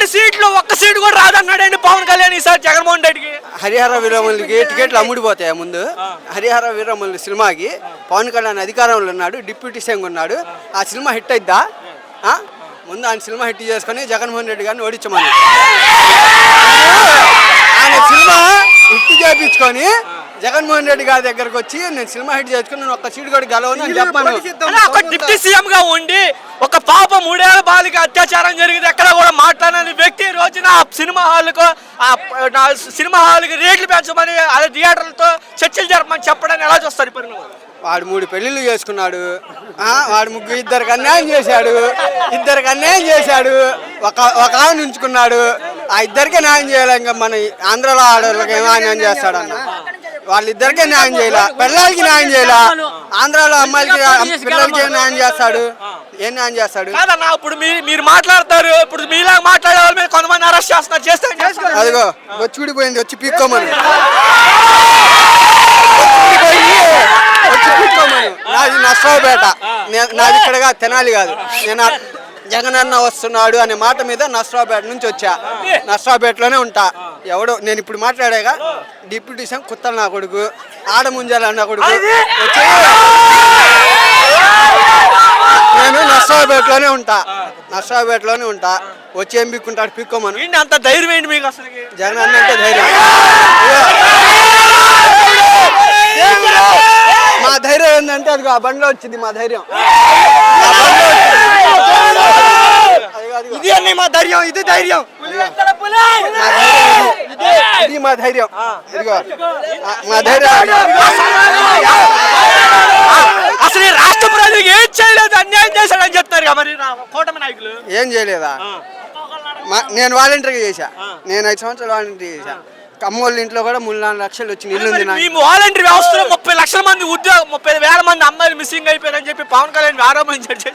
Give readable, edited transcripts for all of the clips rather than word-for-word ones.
7 సీట్లు ఒక్క సీటు కూడా రాదన్నాడండి పవన్ కళ్యాణ్ ఈసారి జగన్మోహన్ రెడ్డికి. హరిహర వీరమల్లికి టికెట్లు అమ్ముడిపోతాయి. ముందు హరిహర వీరమల్లి సినిమాకి పవన్ కళ్యాణ్ అధికారంలో ఉన్నాడు, డిప్యూటీ సీఎం ఉన్నాడు. ఆ సినిమా హిట్ అయిద్దా? ముందు ఆయన సినిమా హిట్ చేసుకొని జగన్మోహన్ రెడ్డి గారిని ఓడించమని ఆయన సినిమా హిట్ చేయించుకొని జగన్మోహన్ రెడ్డి గారి దగ్గరకు వచ్చి నేను సినిమా హిట్ చేసుకుని నేను ఒక్క సీటు కూడా గెలవను అని చెప్పాను. ఒక డిప్యూటీ సీఎం గా ఉండి ఒక పాప 3 ఏళ్ల బాలిక అత్యాచారం జరిగింది ఎక్కడ కూడా మాట్లాడని వ్యక్తి రోజున సినిమా హాల్కి రేట్లు పెంచమని అదే థియేటర్లతో చర్చలు జరపమని చెప్పడానికి ఎలా చూస్తారు? వాడు 3 పెళ్లిళ్ళు చేసుకున్నాడు. వాడు ఇద్దరికి అన్యాయం చేశాడు. ఒక ఆమె ఉంచుకున్నాడు. ఆ ఇద్దరికే న్యాయం చేయాలి. ఇంకా మన ఆంధ్రలో ఆడవాళ్ళకి ఏమో న్యాయం చేస్తాడన్న. వాళ్ళిద్దరికే న్యాయం చేయాల, పిల్లలకి న్యాయం చేయాల. ఆంధ్రాలో అమ్మాయిలకి పిల్లలకి ఏం న్యాయం చేస్తాడు? ఏం న్యాయం చేస్తాడు? కాదన్నా ఇప్పుడు మీరు మాట్లాడతారు, ఇప్పుడు మీలా మాట్లాడే వాళ్ళ మీద కొంతమంది అరెస్ట్ చేస్తున్నారు. అదిగో వచ్చి వచ్చి పీక్కోమని నాది నర్సరావుపేట, నాది ఇక్కడగా తెనాలి కాదు. నేను జగనన్న వస్తున్నాడు అనే మాట మీద నర్సరావుపేట నుంచి వచ్చా. నర్సరావుపేటలోనే ఉంటా. ఎవడో నేను ఇప్పుడు మాట్లాడాగా డిప్యూటీ సీఎం కుత్తల నా కొడుకు, ఆడముంజాల నా కొడుకు వచ్చి నేను నర్సరావుపేటలోనే ఉంటా. వచ్చి ఏం పిక్కుంటాడు? పిక్కోమని. అంత ధైర్యం ఏంటి మీకు అసలు? జగనన్న అంటే ధైర్యం. మా ధైర్యం ఏంటంటే అది ఆ బండిలో వచ్చింది. మా ధైర్యం ఇది అన్నీ మా ధైర్యం. ఇది ధైర్యం, ఇది మా ధైర్యం. ఇదిగో మా ధైర్యం. అసలు రాష్ట్ర ప్రజలకు ఏం చేయలేదు, అన్యాయం చేశాడని చెప్తారు మరి కూటమి నాయకులు. ఏం చేయలేదా? నేను వాలంటీర్గా చేశా. నేను 5 సంవత్సరాలు వాలంటీర్ చేశా. అమ్మోళ్ళ ఇంట్లో కూడా 3-4 లక్షలు వచ్చింది. ఇల్లు ఉంది. మీ వాలంటీర్ వ్యవస్థలో 30 లక్షల మంది 30,000 మంది అమ్మాయిలు మిస్సింగ్ అయిపోయారని చెప్పి పవన్ కళ్యాణ్ ఆరోపించాడు.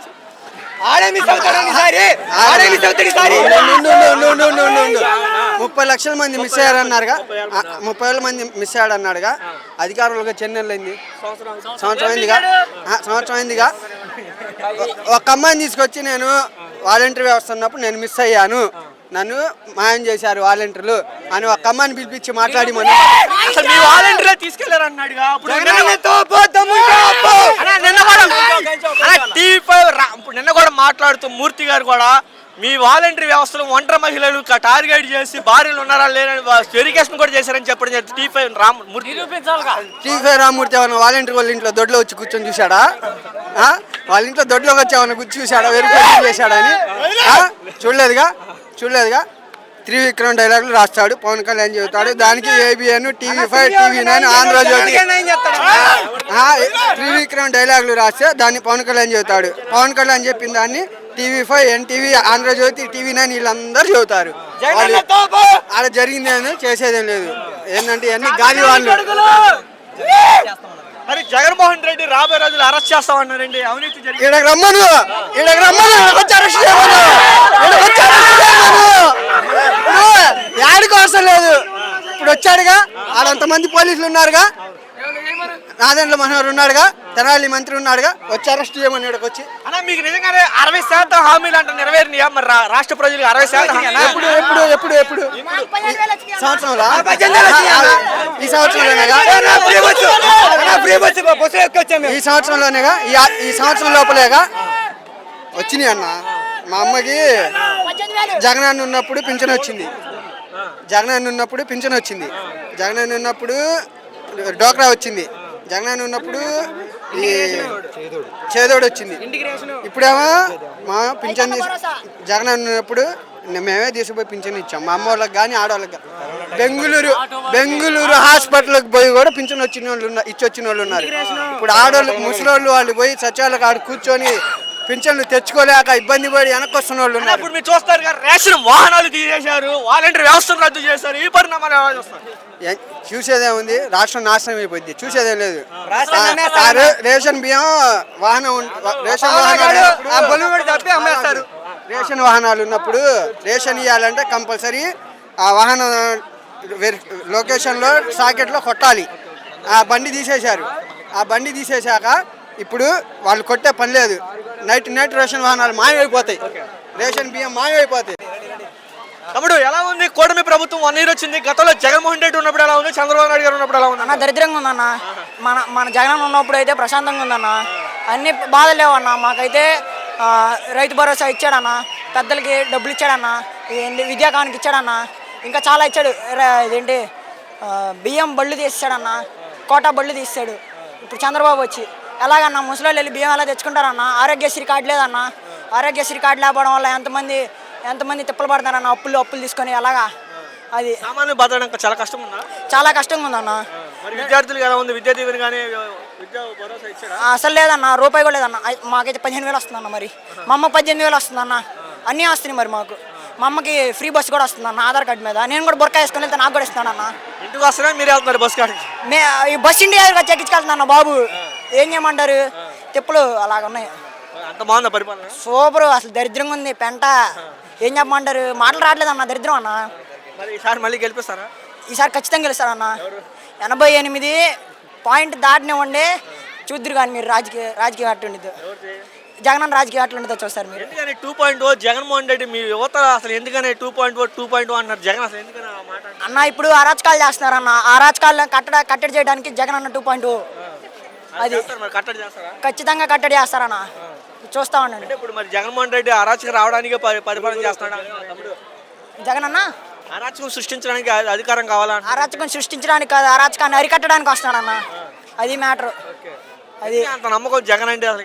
30 లక్షల మంది మిస్ అయ్యారన్నారుగా. 30,000 మంది మిస్ అయ్యాడన్నాడుగా. అధికారులుగా చెన్నెళ్ళైంది సంవత్సరం అయిందిగా. ఒక అమ్మాయిని తీసుకొచ్చి నేను వాలంటీర్ వ్యవస్థ ఉన్నప్పుడు నేను మిస్ అయ్యాను, నన్ను మాయం చేశారు వాలంటీర్లు అని ఒక అమ్మాయిని పిలిపించి మాట్లాడి మన తీసుకెళ్లారు అన్నాడుగా. నిన్న కూడా మాట్లాడుతూ మూర్తి గారు కూడా మీ వాలంటీర్ వ్యవస్థలో ఒంటరి మహిళలు టార్గెట్ చేసి భార్యలు ఉన్నారా లేదని వెరిఫికేషన్ కూడా చేశారని చెప్పడం T5 రామూర్తి. T5 రామూర్తి ఏమన్నా వాలంటీర్ వాళ్ళ ఇంట్లో దొడ్లో వచ్చి కూర్చొని చూశాడా? వాళ్ళ ఇంట్లో దొడ్లోకి వచ్చి ఏమన్నా కూర్చొని చూశాడా? వెరిఫికేషన్ చేశాడని చూడలేదుగా. 3 డైలాగులు రాస్తాడు పవన్ కళ్యాణ్ చెబుతాడు. దానికి ABN, TV5, TV9, ఆంధ్రజ్యోతి 3 డైలాగులు రాస్తే దాన్ని పవన్ కళ్యాణ్ చెబుతాడు. పవన్ కళ్యాణ్ చెప్పిన దాన్ని TV5, NTV, ఆంధ్రజ్యోతి, TV9 వీళ్ళందరూ చెబుతారు. ఆడ జరిగింది అని చేసేదేం లేదు. ఏంటంటే ఇవన్నీ గాలి వాళ్ళు. మరి జగన్మోహన్ రెడ్డి రాబోయే రోజులు అరెస్ట్ చేస్తామన్నారండి. అవినీతి జరిగింది. ఈడకి రమ్మను యాడికి అవసరం లేదు. ఇప్పుడు వచ్చాడుగా, ఆడంతమంది పోలీసులు ఉన్నారుగా, నాదెండ్ల మనోహర్ ఉన్నాడుగా, తెనాలి మంత్రి ఉన్నాడుగా, వచ్చి అరెస్ట్ చేయమని వచ్చి. అన్నా మీకు నిజంగానే 60% హామీలు అంటే నెరవేరినాయా? మరి రాష్ట్ర ప్రజలకు 60% ఎప్పుడు సంవత్సరంలో ఈ సంవత్సరంలోనేగా ఈ సంవత్సరం లోపలేగా వచ్చినాయి అన్న. మా అమ్మకి జగనన్న ఉన్నప్పుడు పింఛన్ వచ్చింది. జగనన్న ఉన్నప్పుడు డోక్రా వచ్చింది. జగనన్న ఉన్నప్పుడు ఈ చేదోడు వచ్చింది. ఇప్పుడేమో మా పింఛన్ జగనన్న ఉన్నప్పుడు మేమే తీసుకుపోయి పింఛన్ ఇచ్చాం. మా అమ్మ వాళ్ళకి కానీ ఆడవాళ్ళకి కానీ. బెంగుళూరు హాస్పిటల్కి పోయి కూడా పింఛన్ వచ్చిన వాళ్ళు ఇచ్చొచ్చిన వాళ్ళు ఉన్నారు. ఇప్పుడు ఆడవాళ్ళు ముసలోళ్ళు వాళ్ళు పోయి సచివాలయం ఆడ కూర్చొని పింఛన్లు తెచ్చుకోలేక ఇబ్బంది పడి వెనక్కి వస్తున్న వాళ్ళు ఉన్నారు. ఇప్పుడు మీరు చూస్తారు కదా, రేషన్ వాహనాలు తీసేశారు, వాలంటీర్ వ్యవస్థను రద్దు చేశారు. ఈ పరిణామాలు ఎలా చూస్తారు? చూసేదేముంది, రాష్ట్రం నాశనం అయిపోయింది. చూసేదేం లేదు. రేషన్ బియ్యం వాహనం రేషన్ వాహనాలు ఉన్నప్పుడు రేషన్ ఇవ్వాలంటే కంపల్సరీ ఆ వాహనం లొకేషన్లో సాకెట్లో కొట్టాలి. ఆ బండి తీసేశారు. ఆ బండి తీసేశాక ఇప్పుడు వాళ్ళు కొట్టే పని లేదు. నైట్ రేషన్ వాహనాలు మాయమైపోతాయి. రేషన్ బియ్యం మాయమైపోతాయి. తమ్ముడు ఎలా ఉంది కూటమి ప్రభుత్వం 1 year వచ్చింది. గతంలో జగన్మోహన్ రెడ్డి ఉన్నప్పుడు ఎలా ఉంది, చంద్రబాబు నాయుడు గారు ఉన్నప్పుడు ఎలా ఉంది? అన్న దరిద్రంగా ఉందన్న. మన జగన్ ఉన్నప్పుడు అయితే ప్రశాంతంగా ఉందన్న. అన్ని బాధలు లేవన్న. మాకైతే రైతు భరోసా ఇచ్చాడన్న, పెద్దలకి డబ్బులు ఇచ్చాడన్న, విద్యాకానికి ఇచ్చాడన్న, ఇంకా చాలా ఇచ్చాడు. ఇదేంటి బియ్యం బళ్ళు తీసాడన్న, కోటా బళ్ళు తీసాడు. ఇప్పుడు చంద్రబాబు వచ్చి ఎలాగన్నా ముసలోళ్ళు వెళ్ళి బియ్యం ఎలా తెచ్చుకుంటారన్న? ఆరోగ్యశ్రీ కార్డు లేదన్న. ఆరోగ్యశ్రీ కార్డు లేకపోవడం వల్ల ఎంతమంది తిప్పలు పడతారన్న, అప్పులు తీసుకొని ఎలాగా. అది సామాన్య బతకడానికి చాలా కష్టం ఉందా? చాలా కష్టంగా ఉందన్న. మరి విద్యార్థులు ఎలా ఉంది? విద్యా దీవెన కానీ విద్యా భరోసా ఇచ్చారా? అసలు లేదన్న, రూపాయి కూడా లేదన్న. మాకైతే 15,000 వస్తుందన్న. మరి మా అమ్మ 18,000 వస్తుందన్న. అన్నీ వస్తున్నాయి. మరి మాకు మా అమ్మకి ఫ్రీ బస్సు కూడా వస్తుందన్న ఆధార్ కార్డు మీద. నేను కూడా బుర్కా వేసుకుని వెళ్తే నాకు కూడా ఇస్తానన్న. ఇంటికి వస్తున్నా మీరు వెళ్తున్నారు బస్ కాడికి? ఈ బస్ ఇండియా చెక్కించుకెళ్తున్నా బాబు. ఏం చేయమంటారు, తిప్పులు అలాగ ఉన్నాయి. అంత బాగుందా పరిపాలన? సూపర్. అసలు దరిద్రంగా ఉంది పెంట. ఏం చెప్పమంటారు, మాటలు రావట్లేదు అన్న. దరిద్రం అన్న. మరి ఈసారి మళ్ళీ గెలిపిస్తారా? ఈసారి ఖచ్చితంగా గెలుస్తారన్న. 88 పాయింట్ దాటినివ్వండి. చూద్దరు కానీ మీరు రాజకీయ అట్టు ఉండదు. జగన్ రాజకీయ అట్లా ఉండదో చూస్తారు మీరు. ఎందుకని 2.0 జగన్మోహన్ రెడ్డి మీ యువత అసలు ఎందుకని 2.0 అన్నారు జగన్? అసలు ఎందుకని ఆ మాట అన్న? ఇప్పుడు అరాచకాలు చేస్తున్నారన్న. అరాచకాలను కట్టడి చేయడానికి జగన్ అన్న 2.0 అది కట్టడి చేస్తారా? ఖచ్చితంగా కట్టడి చేస్తారన్న. చూస్తా ఉండండి. అంటే ఇప్పుడు మరి జగన్మోహన్ రెడ్డి అరాచకం రావడానికి పరిపాలన చేస్తున్నాడు. జగన్ అన్న అరాచకం సృష్టించడానికి అధికారం కావాలా? అరాచకం సృష్టించడానికి కాదు, అరాచకాన్ని అరికట్టడానికి వస్తున్నాడన్న. అది మ్యాటర్. అది అంత నమ్మకం జగన్ అంటే అసలు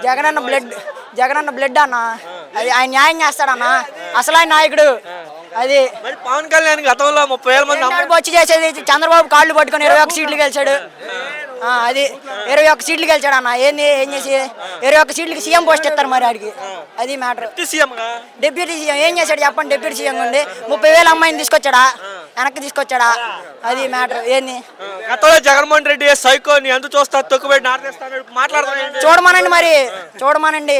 జగన్ అన్న బ్లడ్ అన్న. అది ఆయన న్యాయం చేస్తాడన్న. అసలు ఆయన నాయకుడు. అది మరి పవన్ కళ్యాణ్ గతంలో 30,000 మంది వచ్చి చేసేది. చంద్రబాబు కాళ్ళు పట్టుకొని 21 సీట్లు గెలిచాడు. అది 21 సీట్లు గెలిచాడు అన్న. ఏం చేసి 21 సీట్లకి సీఎం పోస్ట్ ఇస్తారు మరి ఆడికి. అది మ్యాటర్. డిప్యూటీ సీఎం ఏం చేశాడు చెప్పండి? డిప్యూటీ సీఎం ఉండి 30,000 అమ్మాయిని తీసుకొచ్చాడా? వెనక్కి తీసుకొచ్చాడా? అది మ్యాటర్. ఏంది గతంలో జగన్మోహన్ రెడ్డి సైకోని ఎందుకు చూస్తా తొక్కుబెట్టి మాట్లాడుతున్నాడు. చూడమనండి, మరి చూడమనండి.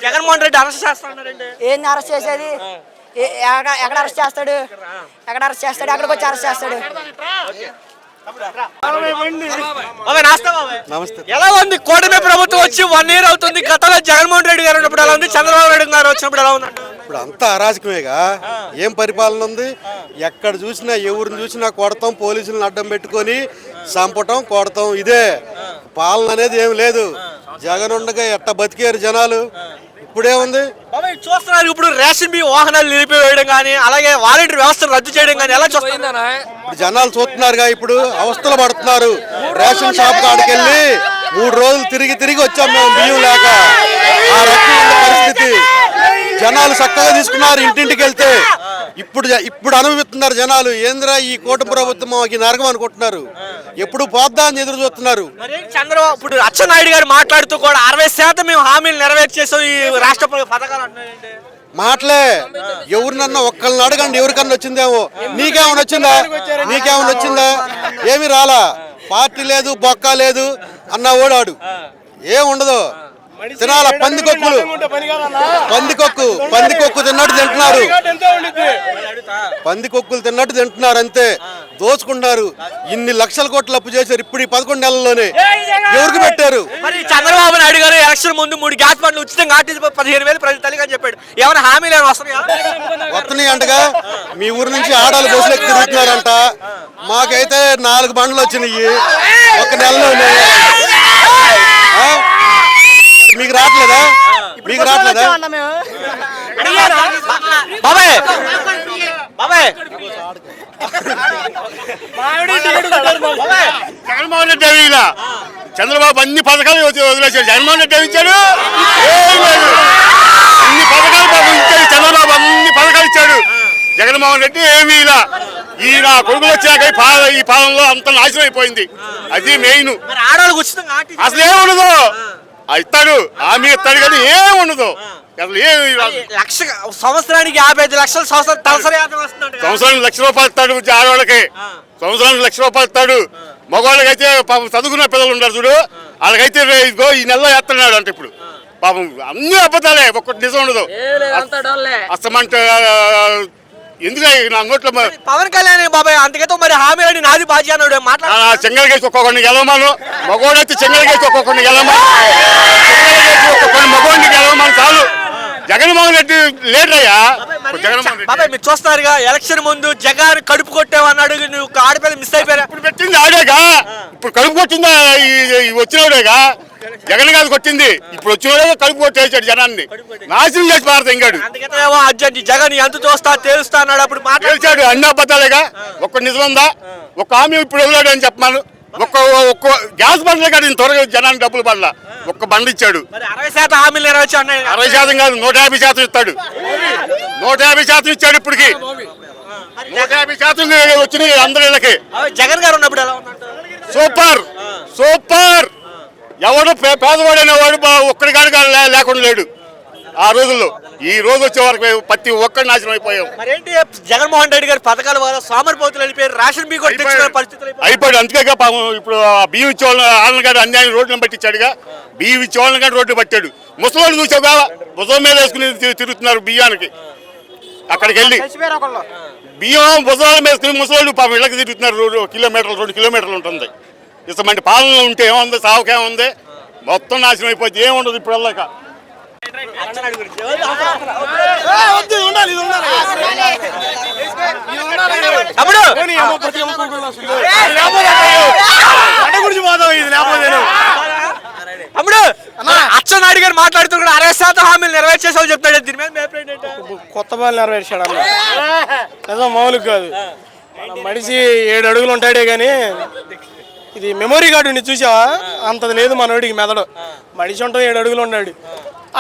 జగన్మోహన్ రెడ్డి అరెస్ట్ చేస్తాడు. ఏంది అరెస్ట్ చేసేది? ఎక్కడ అరెస్ట్ చేస్తాడు? ఎక్కడికి వచ్చి అరెస్ట్ చేస్తాడు? ఎలా ఉంది కూటమి ప్రభుత్వం వచ్చి 1 year అవుతుంది. గతంలో జగన్మోహన్ రెడ్డి గారు ఉన్నప్పుడు ఎలా ఉంది, చంద్రబాబు నాయుడు గారు వచ్చినప్పుడు ఎలా ఉంది? ఇప్పుడు అంతా అరాజకమేగా. ఏం పరిపాలన ఉంది? ఎక్కడ చూసినా ఎవరిని చూసినా కొడతాం, పోలీసులను అడ్డం పెట్టుకొని చంపటం, కొడతాం. ఇదే పాలన అనేది ఏం లేదు. జగన్ ఉండగా ఎట్ట బతికారు జనాలు. ఇప్పుడేముంది చూస్తున్నారు? ఇప్పుడు రేషన్ బియ్యం వాహనాలు నిలిపివేయడం కానీ, అలాగే వాలంటీర్ వ్యవస్థను రద్దు చేయడం కానీ ఎలా చూస్తున్నారు? ఇప్పుడు జనాలు చూస్తున్నారుగా. ఇప్పుడు అవస్థలు పడుతున్నారు. రేషన్ షాప్ కాడికి వెళ్ళి 3 రోజులు తిరిగి వచ్చాం మేము బియ్యం లేక. ఆ రకమైన పరిస్థితి. జనాలు చక్కగా తీసుకున్నారు ఇంటింటికి వెళ్తే. ఇప్పుడు అనుభవిస్తున్నారు జనాలు. ఏంద్రా ఈ కూటమి ప్రభుత్వం మాకు నరకం అనుకుంటున్నారు. ఎప్పుడు పోద్దా అని ఎదురు చూస్తున్నారు. చంద్రబాబు ఇప్పుడు అచ్చెన్నాయుడు గారు మాట్లాడుతూ కూడా 60% మేము హామీలు నెరవేర్చేసాం ఈ రాష్ట్ర పథకాలు అంటున్నారంటే మాటలే. ఎవరినన్నా ఒక్కళ్ళని అడగండి, ఎవరికన్నా వచ్చిందేమో. నీకేమన్నా వచ్చిందా? ఏమి రాలా. పార్టీ లేదు, బొక్క లేదు అన్న ఓడాడు. ఏముండదు. తినాల పందికొక్కులు. పందికొక్కు తిన్నట్టు తింటున్నారు. పందికొక్కులు తిన్నట్టు తింటున్నారు అంతే. దోచుకుంటున్నారు. ఇన్ని లక్షల కోట్లు అప్పు చేశారు ఇప్పుడు ఈ 11 నెలల్లోనే. ఎవరికి పెట్టారు? మరి చంద్రబాబు నాయుడు గారు ఎలక్షన్ ముందు 3 గ్యాస్ బండ్లు ఉచితంగా 15,000 ప్రజలు తల్లిగా చెప్పాడు. ఏమైనా హామీలు ఏమైనా వస్తున్నాయి అంటగా. మీ ఊరు నుంచి ఆడాలు బస్సులు ఎక్కి తిరుగుతున్నారంట. మాకైతే 4 బండ్లు వచ్చినాయి 1 నెలలోనే. మీకు రావట్లేదా? బాబాయ్ జగన్మోహన్ రెడ్డి ఇలా చంద్రబాబు అన్ని పథకాలు వదిలేశాడు. జగన్మోహన్ రెడ్డి ఇచ్చాడు. అన్ని పథకాలు ఇచ్చాడు. చంద్రబాబు అన్ని పథకాలు ఇచ్చాడు. జగన్మోహన్ రెడ్డి ఏమీ ఇలా ఈ నా కొడుకులు వచ్చాక ఈ పాలనలో అంత నాశనం అయిపోయింది. అది మెయిన్. అసలు ఏముండదు. ఇస్తాడు, హామీ ఇస్తాడు కానీ ఏముండదు. అసలు సంవత్సరానికి 55 లక్షలు సంవత్సరానికి ₹1,00,000 ఇస్తాడు. ఆడవాళ్ళకి సంవత్సరానికి ₹1,00,000 ఇస్తాడు. మగవాళ్ళకి అయితే పాపం చదువుకున్న పిల్లలు ఉన్నారు చూడు, వాళ్ళకైతే ఇదిగో ఈ నెలలో వేస్తున్నాడు అంటే. ఇప్పుడు పాపం అన్ని అబద్ధాలే, ఒక్కటి నిజం ఉండదు. అసమంటే ఎందుకు నా నోట్లో పవన్ కళ్యాణ్ బాబాయ్ అంతకైతే మరి హామీలని నాది బాజీ అన్నాడు. చెంగలకేసి ఒక్కొక్కడిని గెలవమాను. మగవాడైతే చెంగలకేసి ఒక్కొక్కడిని గెలవమాను. మగవాడిని గెలవమాను చాలు. జగన్మోహన్ రెడ్డి లీడర్ అయ్యా జగన్మోహన్ రెడ్డి బాబాయ్ మీరు చూస్తున్నారుగా ఎలక్షన్ ముందు జగన్ కడుపు కొట్టేవన్నాడు, నువ్వు ఆడపిల్ల మిస్ అయిపోయా. ఇప్పుడు పెట్టింది ఆడేగా, ఇప్పుడు కడుపు కొట్టిందా వచ్చినవాడేగా, జగన్ కాదు కొట్టింది, ఇప్పుడు వచ్చినవాడే కడుపు కొట్టేసాడు జనాన్ని, నాశనం చేసి భారత ఇంకాడు. అందుకేమో అర్జెంట్ జగన్ ఎంత చూస్తా తేలుస్తా అన్నాడు, అప్పుడు మాట్లాడాడు. అన్ని అబద్ధాలేగా, ఒక్క నిజం ఉందా, ఒక్క హామీ ఇప్పుడు వదిలాడు అని చెప్పమాను. ఒక్క గ్యాస్ బండ్లే కాదు త్వరగా జనానికి డబ్బులు పడలా, ఒక్క బండ్ ఇచ్చాడు. 60% హామీలు నెరవేర్చి అన్నాడు. 60% కాదు 150% ఇస్తాడు, 150% ఇచ్చాడు. ఇప్పటికి 150% వచ్చినాయి అందరిళ్ళకి. జగన్ గారు ఉన్నప్పుడు ఎలా ఉన్నట్టు? Super super. ఎవడు పేదవాడు అనేవాడు ఒక్కడి కాడిగా లేకుండా లేడు ఆ రోజుల్లో. ఈ రోజు వచ్చే వరకు ప్రతి ఒక్కడి నాశనం అయిపోయాం. మరేంటి జగన్మోహన్ రెడ్డి గారి పథకాల వల్ల సోమరిపోతులు వెళ్ళిపోయారు, రేషన్ బియ్యం కూడా తెచ్చుకునే పరిస్థితులు అయిపోయాడు. అందుకే పాపం ఇప్పుడు బియ్యం ఇచ్చేవాళ్ళని వాళ్ళని గారు అన్యాయం రోడ్లను పట్టించాడుగా, బియ్యం ఇచ్చేవాళ్ళని కానీ రోడ్డు పట్టాడు. ముసలోళ్ళు చూసావుగా భుజం మీద వేసుకుని తిరుగుతున్నారు బియ్యానికి. అక్కడికి వెళ్ళి బియ్యం భుజాల మీద వేసుకుని ముసలోళ్ళు పాపం ఇళ్ళకి తిరుగుతున్నారు. 2 కిలోమీటర్లు ఉంటుంది. ఇంతమంది పాలన ఉంటే ఏముంది, సావుకేముంది, మొత్తం నాశనం అయిపోద్ది, ఏముండదు ఇప్పుడు వెళ్ళాక. అప్పుడు అచ్చెన్నాయుడు గారు మాట్లాడుతూ కూడా 60% హామీలు నెరవేర్చేసావు చెప్తాడు. దీని మీద కొత్త బాల్ నెరవేర్చాడు అన్న, నిజం మామూలుగా కాదు. మనిషి 7 అడుగులు ఉంటాడే కానీ ఇది మెమొరీ కార్డు ఉంది చూసావా, అంతది లేదు మనోడికి మెదడు. మనిషి ఉంటుంది 7 అడుగులు ఉన్నాడు,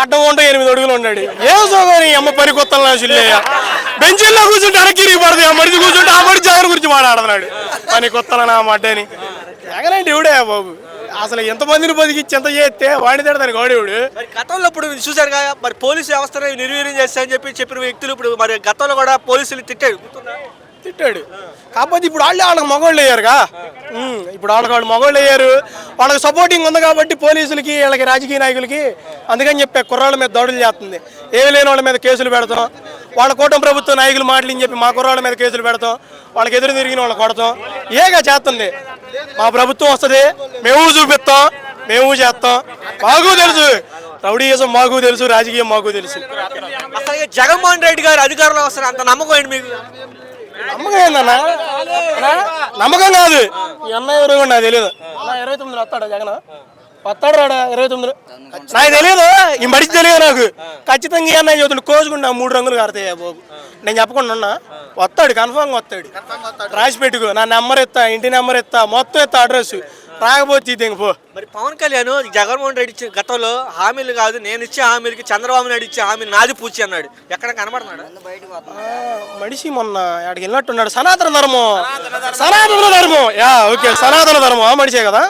అడ్డం ఉంటే 8 అడుగులు ఉన్నాడు. ఏం సోగాని అమ్మ పని కొత్తలు చిల్లయ్య బెంచీల్లో కూర్చుంటే అరకిరిగి పడుతుంది, ఆ మనిషి కూర్చుంటే ఆ మనిషి జగన్ గురించి మాట్లాడుతున్నాడు. పని కొత్తలనా మడ్డని జగన్ అంటే ఇవిడే బాబు. అసలు ఎంతమందిని బతికిచ్చి ఎంత చేస్తే వాడిని తిడతాను గౌడేవుడు. మరి గతంలో ఇప్పుడు చూశారు కదా, మరి పోలీసు వ్యవస్థను నిర్వీర్యం చేస్తాయని చెప్పిన వ్యక్తులు ఇప్పుడు మరి గతంలో కూడా పోలీసులు తిట్టాడు. కాకపోతే ఇప్పుడు వాళ్ళకి మగవాళ్ళు అయ్యారుగా, ఇప్పుడు వాళ్ళు మగవాళ్ళు అయ్యారు, వాళ్ళకి సపోర్టింగ్ ఉంది కాబట్టి పోలీసులకి వీళ్ళకి రాజకీయ నాయకులకి. అందుకని చెప్పే కుర్రాళ్ళ మీద దాడులు చేస్తుంది, ఏమి లేని వాళ్ళ మీద కేసులు పెడతాం. వాళ్ళ కూటమి ప్రభుత్వ నాయకులు మాటలు చెప్పి మా కుర్రాళ్ళ మీద కేసులు పెడతాం, వాళ్ళకి ఎదురు తిరిగిన వాళ్ళని కొడతాం. ఏగా చేస్తుంది. మా ప్రభుత్వం వస్తుంది, మేము చూపిస్తాం, మేము చేస్తాం. మాకు తెలుసు రౌడీయిజం, మాకు తెలుసు రాజకీయం, మాకు తెలుసు. అసలు జగన్మోహన్ రెడ్డి గారు అధికారంలో వస్తారు అంత నమ్మకం ఏంటి మీకు? నమ్మకం ఏందన్నా? నమ్మకం కాదు. ఈ అన్న ఎవరు నాకు తెలియదు. 29 వస్తాడా జగన్? వస్తాడు రాడా 29? నాకు తెలియదు, ఈ మడిచి తెలియదు నాకు. ఖచ్చితంగా ఈ అన్నయ్య చదువులు కోసుకుంటా 3 రంగులు కడతాయి బాబు. నేను చెప్పకుండా ఉన్నా, వస్తాడు, కన్ఫామ్గా వస్తాడు. రాసి పెట్టుకో, నా నెంబర్ ఇస్తా, ఇంటి నెంబర్ ఇస్తా, మొత్తం ఇస్తా, అడ్రస్. రాకపోతే ఇది పో. మరి పవన్ కళ్యాణ్ జగన్మోహన్ రెడ్డి ఇచ్చిన గతంలో హామీలు కాదు, నేను ఇచ్చే హామీలకి చంద్రబాబు నాయుడు ఇచ్చే హామీలు నాది పూచి అన్నాడు. ఎక్కడ కనబడుతున్నాడు మనిషి? మొన్న ఆడికి వెళ్ళినట్టున్నాడు. సనాతన ధర్మం ఓకే, సనాతన ధర్మం మనిషే కదా,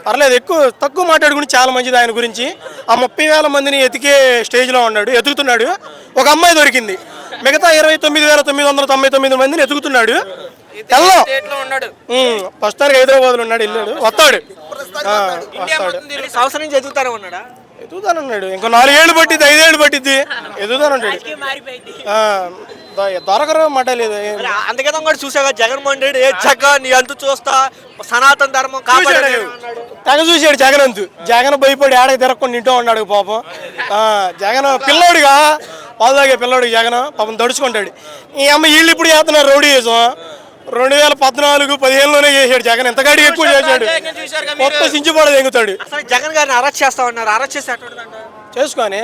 పర్లేదు. తక్కువ మాట్లాడుకుని చాలా మంచిది ఆయన గురించి. ఆ 30,000 మందిని ఎతికే స్టేజ్లో ఉన్నాడు, ఎతుకుతున్నాడు. ఒక అమ్మాయి దొరికింది, మిగతా 29,999 మందిని ఎతుకుతున్నాడు. ప్రస్తుతానికి హైదరాబాద్ లో ఉన్నాడు, వెళ్ళాడు, వస్తాడు. సంవత్సరం నుంచి ఎదుగుతానే ఉన్నాడా? ఎదుగుతానన్నాడు. ఇంకో 4 ఏళ్ళు పట్టిద్ది, 5 ఏళ్ళు పట్టిద్ది, ఎదుగుతానంటాడు. దొరకరు మాట లేదు. అందుకే కూడా చూసాగా జగన్మోహన్ రెడ్డి జగన్ నీ అంతు చూస్తా, సనాతన ధర్మం తెగ చూసాడు జగన్ అంతు. జగన్ భయపడి ఆడకి తిరగకుండా ఇంటూ ఉన్నాడు పాపం. జగన్ పిల్లోడుగా పాలు తాగే పిల్లోడికి జగన్ పాపం దడుచుకుంటాడు. ఈ అమ్మ వీళ్ళు ఇప్పుడు చేస్తున్నారు రౌడీయిజం. 2014-15లోనే చేశాడు జగన్, ఎంతగాడికి ఎక్కువ చేశాడు. మొత్తం సించిపోవడం ఎగుతాడు. జగన్ గారిని అరెస్ట్ చేస్తా ఉన్నారు, అరెస్ట్ చేసి చేసుకొని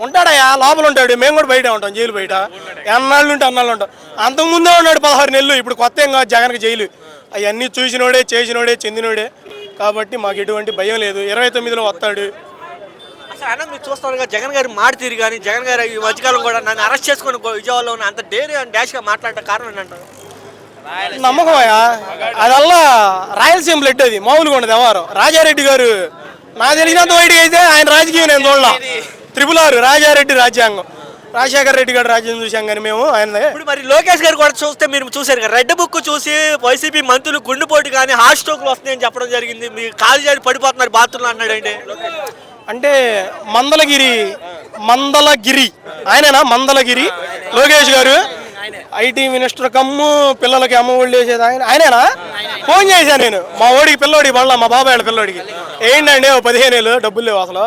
ఉంటాడయా, లోపల ఉంటాడు. మేము కూడా బయట ఉంటాం, జైలు బయట. ఎన్నాళ్ళు ఉంటే అన్నాళ్ళు ఉంటాం. అంతకుముందే ఉన్నాడు 16 నెలలు. ఇప్పుడు కొత్త ఏం కాదు జగన్కి జైలు. అవన్నీ చూసినోడే, చేసినోడే, చెందినోడే. కాబట్టి మాకు ఎటువంటి భయం లేదు. 29లో వస్తాడు. అసలు అన్న మీరు చూస్తాను జగన్ గారి మాట తీరు కానీ, జగన్ గారు ఈ మధ్యకాలం కూడా నన్ను అరెస్ట్ చేసుకుని విజయవాడలో ఉన్న అంత డేరీ అండ్ డాష్గా మాట్లాడటం కారణం ఏంటంటారు? నమ్మకమయ్యా, అదల్లా రాయలసీమ బ్లడ్. అది మామూలుగా ఉండదు ఎవరు. రాజారెడ్డి గారు నాకు తెలిసినంత బయటకి అయితే ఆయన రాజకీయం నేను చూడాల. 666 రాజారెడ్డి రాజ్యాంగం, రాజశేఖర రెడ్డి గారు రాజ్యం చూసాం కానీ మేము ఆయన. ఇప్పుడు మరి లోకేష్ గారు కూడా చూస్తే మీరు చూసారు కదా, రెడ్ బుక్ చూసి వైసీపీ మంత్రులు గుండెపోటు కానీ హార్ట్ స్ట్రోక్లు వస్తున్నాయని చెప్పడం జరిగింది. మీ కాలు జారి పడిపోతున్నారు బాత్రూంలో అన్నాడండి. అంటే మందలగిరి ఆయననా? మందలగిరి లోకేష్ గారు ఐటీ మినిస్టర్ కమ్ము పిల్లలకి అమ్మ ఒళ్ళు వేసేది ఆయనేనా? ఫోన్ చేశాను నేను మా ఓడికి పిల్లోడికి మళ్ళీ మా బాబాయ్ వాళ్ళ పిల్లోడికి ఏంటండి 15 ఏళ్ళు డబ్బులు లేవు అసలు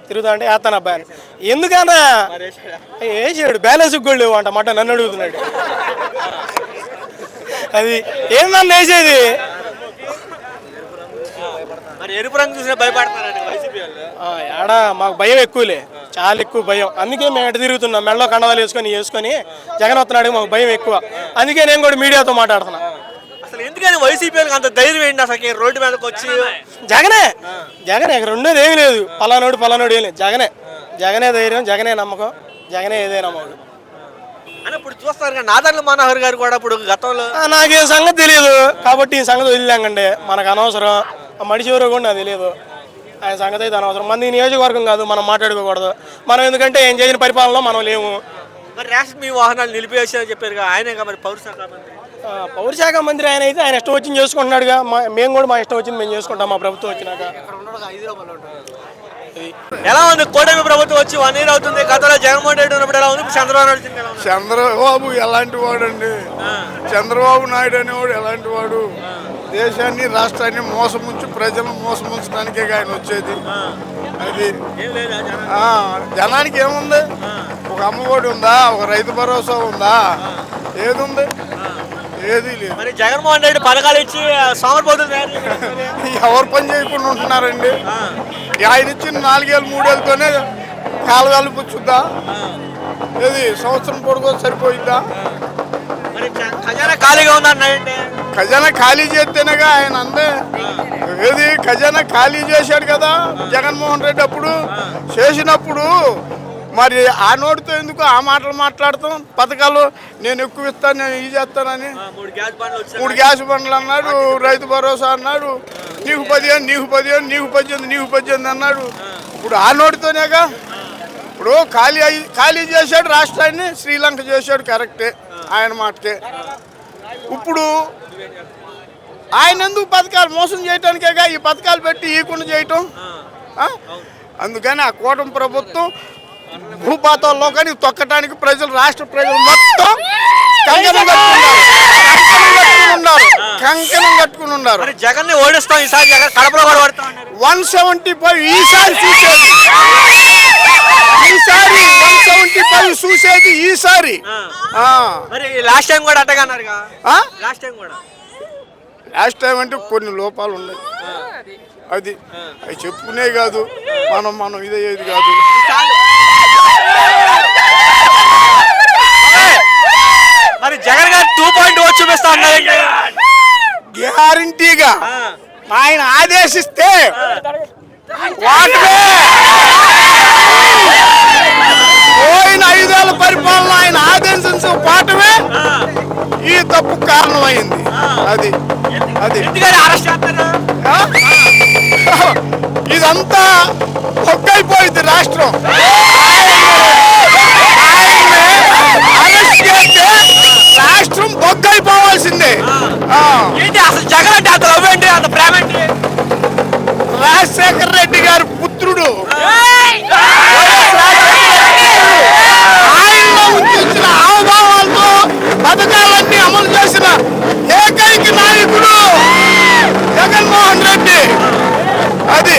తిరుగుతా అంటే వేస్తాను అబ్బాయి ఎందుకన్నా వేసాడు బ్యాలెన్స్ కూడా లేవు అంట మాట నన్ను అడుగుతున్నాడు అది ఏందన్న వేసేది ఎరుపు రంగు చూసినా భయపడతారండి వైసీపీ వాళ్ళు. ఏడా మాకు భయం ఎక్కువలే చాలా ఎక్కువ భయం అందుకే మేము ఎటు తిరుగుతున్నాం మెడలో కండవాలు వేసుకొని జగన్ వస్తున్నాడు మాకు భయం ఎక్కువ అందుకే నేను కూడా మీడియాతో మాట్లాడుతున్నా అసలు ఎందుకని వైసీపీ వాళ్ళకి అంత ధైర్యం ఏంటి అసలు రోడ్డు మీదకి వచ్చి జగనే ఇక రెండోది ఏమి లేదు పలానోడు ఏం లేదు జగనే ధైర్యం జగనే నమ్మకం జగనే ఏదైనా నమ్మకం అని ఇప్పుడు చూస్తారు నాదర్ల మనోహర్ గారు కూడా ఇప్పుడు గతంలో నాకేం సంగతి తెలియదు కాబట్టి ఈ సంగతి వదిలేండి మనకు అనవసరం ఆ మనిషి ఎవరో కూడా నాకు తెలియదు ఆయన సంగతి అయితే అనవసరం మంది నియోజకవర్గం కాదు మనం మాట్లాడుకోకూడదు మనం ఎందుకంటే ఏం చేసిన పరిపాలనలో మనం లేము మరి రేషన్ మీ వాహనాలు నిలిపివేసారని చెప్పారు ఆయనే మరి పౌర శాఖ మంత్రి ఆయన అయితే ఆయన ఇష్టం వచ్చింది చేసుకుంటున్నాడుగా మేము కూడా మా ఇష్టం వచ్చింది మేము చేసుకుంటాం మా ప్రభుత్వం వచ్చినాక ఎలా ఉంది కూటమి ప్రభుత్వం వచ్చి 1 year అవుతుంది గతంలో జగన్మోహన్ రెడ్డి ఉన్నప్పుడు ఎలా ఉంది చంద్రబాబు నాయుడు చంద్రబాబు ఎలాంటి వాడు అండి చంద్రబాబు నాయుడు అనేవాడు ఎలాంటి వాడు దేశాన్ని రాష్ట్రాన్ని మోసముంచి ప్రజలను మోసముంచడానికే ఆయన వచ్చేది అది జనానికి ఏముంది ఒక అమ్మఒడి ఉందా ఒక రైతు భరోసా ఉందా ఏది ఉంది ఏది లేదు మరి జగన్మోహన్ రెడ్డి పథకాలు ఇచ్చి సోమరిపోతుంది ఎవరు పని చేయకుండా ఉంటున్నారండి ఆయన ఇచ్చిన 4 ఏళ్ళు 3 ఏళ్ళతోనే కాలువలు పుచ్చుద్దా ఏది సంవత్సరం పొడుగు సరిపోయిద్దా మరి ఖజానా ఖాళీగా ఉందన్నాయండి ఖజానా ఖాళీ చేస్తేనేగా ఆయన అందే ఏది ఖజానా ఖాళీ చేశాడు కదా జగన్మోహన్ రెడ్డి అప్పుడు చేసినప్పుడు మరి ఆ నోటితో ఎందుకు ఆ మాటలు మాట్లాడతాం పథకాలు నేను ఎక్కువ ఇస్తాను నేను ఇది చేస్తానని 3 గ్యాస్ బండ్లు అన్నాడు రైతు భరోసా అన్నాడు నీకు 15 నీకు 15 నీకు 18 నీకు 18 అన్నాడు ఇప్పుడు ఆ నోటితోనేగా ఇప్పుడు ఖాళీ చేశాడు రాష్ట్రాన్ని శ్రీలంక చేశాడు కరెక్టే ఆయన మాటకే ఇప్పుడు ఆయన ఎందుకు పథకాలు మోసం చేయటానికేగా ఈ పథకాలు పెట్టి ఈకుండా చేయటం అందుకని ఆ కూటమి ప్రభుత్వం భూపాతాల్లో కానీ తొక్కటానికి ప్రజలు రాష్ట్ర ప్రజలు మొత్తం కంకణం కట్టుకుని ఉన్నారు జగన్ ఓడిస్తాం ఈసారి జగన్ కడపలో కూడా ఓడతాం 175 ఈసారి చూసేది ఈసారి మరి లాస్ట్ టైం కూడా అట్టగన్నారుగా లాస్ట్ టైం అంటే కొన్ని లోపాలు ఉన్నాయి అది అవి చెప్పుకునే కాదు మనం ఇదేది కాదు మరి జగన్ గారు 2.0 చూపిస్తా ఉన్నారండి గ్యారంటీగా ఆయన ఆదేశిస్తే పోయిన 5 ఏళ్ల పరిపాలన ఆయన ఆదేశించిన పాఠమే ఈ తప్పు కారణమైంది అది ఇదంతా ఒక్కైపోయింది రాష్ట్రం రాష్ట్రం బొగ్గైపోవాల్సిందే అసలు జగన్ అంటే అంత లవ్ ఏంటి అంత ప్రేమ ఏంటి రాజశేఖర రెడ్డి గారి పుత్రుడు ఆయనలో ఉంచిన హావభావాలతో పథకాలన్నీ అమలు చేసిన ఏకైక నాయకుడు జగన్మోహన్ రెడ్డి అది